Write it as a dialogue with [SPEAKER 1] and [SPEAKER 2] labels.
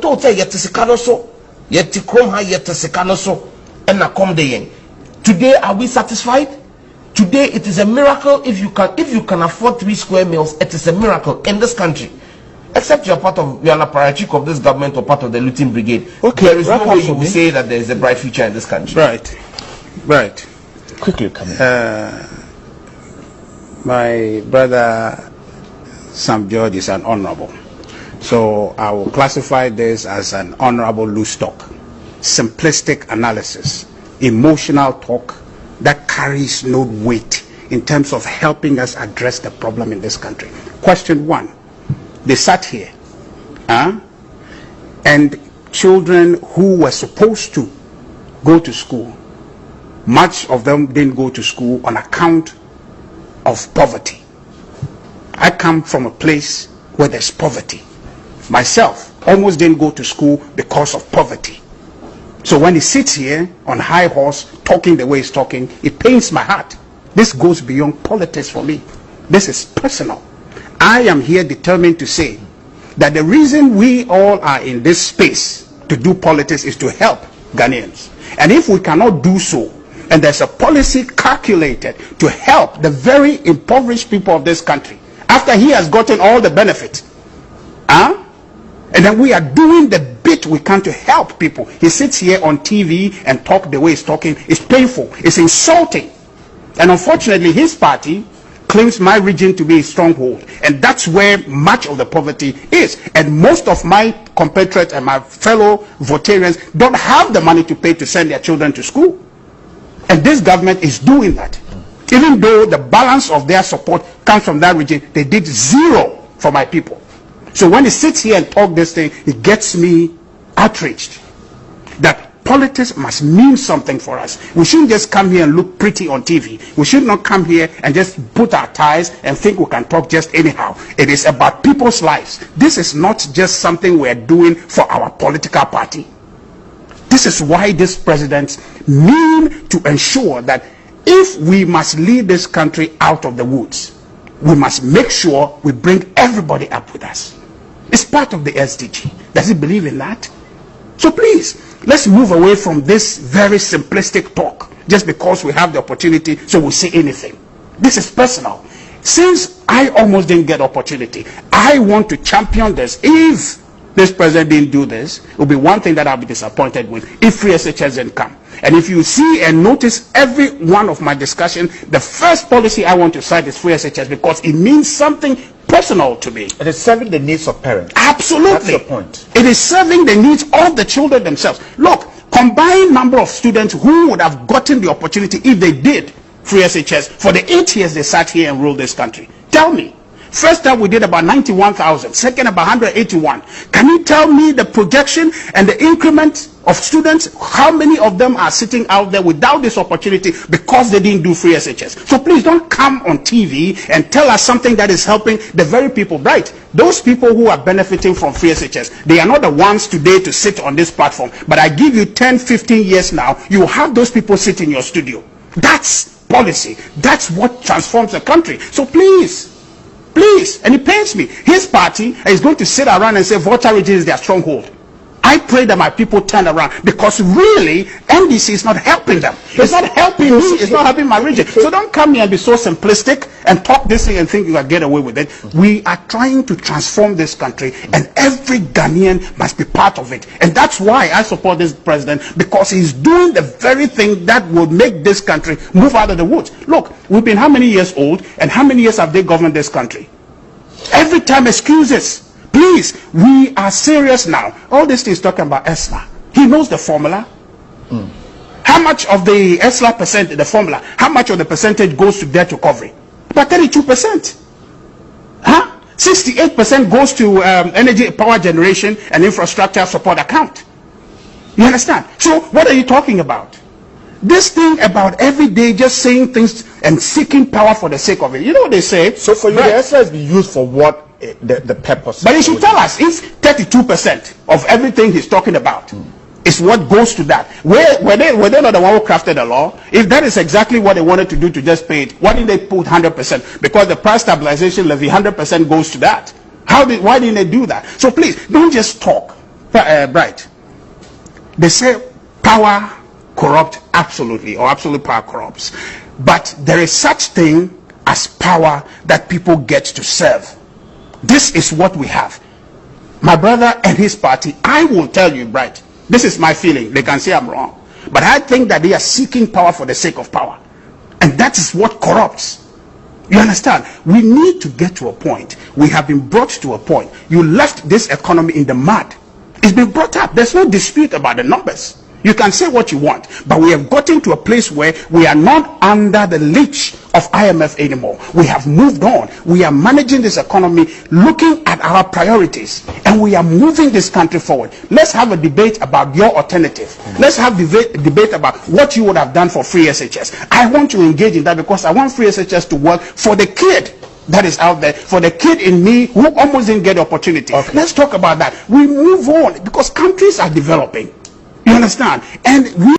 [SPEAKER 1] to say yet sikano so yet to come ha yet sikano so and na come the today are we satisfied? Today it is a miracle if you can afford 3 square meals. It is a miracle in this country. Except you are an apparatchik of this government or part of the looting brigade. Okay, there is no way you will say that there is a bright future in this country.
[SPEAKER 2] Right.
[SPEAKER 1] Quickly come in.
[SPEAKER 2] My brother Sam George is an honorable. So I will classify this as an honorable loose talk. Simplistic analysis, emotional talk that carries no weight in terms of helping us address the problem in this country. Question 1. They sat here, and children who were supposed to go to school, much of them didn't go to school on account of poverty. I come from a place where there's poverty. Myself almost didn't go to school because of poverty. So when he sits here on high horse talking the way he's talking, it pains my heart. This goes beyond politics for me. This is personal. I am here determined to say that the reason we all are in this space to do politics is to help Ghanaians. And if we cannot do so, and there's a policy calculated to help the very impoverished people of this country, after he has gotten all the benefit, and then we are doing the bit we can to help people. He sits here on TV and talk the way he's talking. It's painful. It's insulting. And unfortunately, his party claims my region to be a stronghold, and that's where much of the poverty is. And most of my compatriots and my fellow Votarians don't have the money to pay to send their children to school, and this government is doing that. Even though the balance of their support comes from that region, they did 0 for my people. So when he sits here and talk this thing, it gets me outraged that politics must mean something for us. We shouldn't just come here and look pretty on TV. We should not come here and just put our ties and think we can talk just anyhow. It is about people's lives. This is not just something we're doing for our political party. This is why this president mean to ensure that if we must lead this country out of the woods, we must make sure we bring everybody up with us. It's part of the SDG. Does he believe in that? So please, let's move away from this very simplistic talk just because we have the opportunity, so we'll say anything. This is personal. Since I almost didn't get opportunity, I want to champion this. If this president didn't do this, it will be one thing that I'll be disappointed with if free SHS didn't come. And if you see and notice every one of my discussion, the first policy I want to cite is free SHS because it means something personal to me.
[SPEAKER 1] It is serving the needs of parents.
[SPEAKER 2] Absolutely.
[SPEAKER 1] That's the point.
[SPEAKER 2] It is serving the needs of the children themselves. Look, combined number of students who would have gotten the opportunity if they did free SHS for the 8 years they sat here and ruled this country. Tell me. First time we did about 91,000. Second about 181. Can you tell me the projection and the increment of students? How many of them are sitting out there without this opportunity because they didn't do free SHS? So please don't come on TV and tell us something that is helping the very people. Right? Those people who are benefiting from free SHS, they are not the ones today to sit on this platform. But I give you 10, 15 years now, you have those people sit in your studio. That's policy. That's what transforms the country. So please, and it pains me. His party is going to sit around and say voter region is their stronghold. I pray that my people turn around because really NDC is not helping them. It's not helping me. It's not helping my region. So don't come here and be so simplistic and talk this thing and think you can get away with it. We are trying to transform this country and every Ghanaian must be part of it. And that's why I support this president, because he's doing the very thing that will make this country move out of the woods. Look, we've been how many years old and how many years have they governed this country? Every time excuses. Please, we are serious now. All this is talking about ESLA. He knows the formula. How much of the ESLA percent, the formula, how much of the percentage goes to debt recovery? About 32%. 68% goes to energy power generation and infrastructure support account. You understand? So what are you talking about? This thing about every day just saying things and seeking power for the sake of it. You know what they say?
[SPEAKER 1] So for you, the ESLA is being used for what? The purpose.
[SPEAKER 2] But he should tell us if 32% of everything he's talking about is what goes to that. Were they not the one who crafted the law? If that is exactly what they wanted to do to just pay it, why didn't they put 100%? Because the price stabilization levy, 100% goes to that. Why didn't they do that? So please, don't just talk. Bright, they say power corrupts absolutely, or absolute power corrupts. But there is such thing as power that people get to serve. This is what we have. My brother and his party, I will tell you, Bright, this is my feeling. They can say I'm wrong. But I think that they are seeking power for the sake of power. And that is what corrupts. You understand? We need to get to a point. We have been brought to a point. You left this economy in the mud. It's been brought up. There's no dispute about the numbers. You can say what you want, but we have gotten to a place where we are not under the leash of IMF anymore. We have moved on. We are managing this economy, looking at our priorities, and we are moving this country forward. Let's have a debate about your alternative. Let's have debate about what you would have done for free SHS. I want to engage in that because I want free SHS to work for the kid that is out there, for the kid in me who almost didn't get the opportunity. Okay. Let's talk about that. We move on because countries are developing. You understand? And we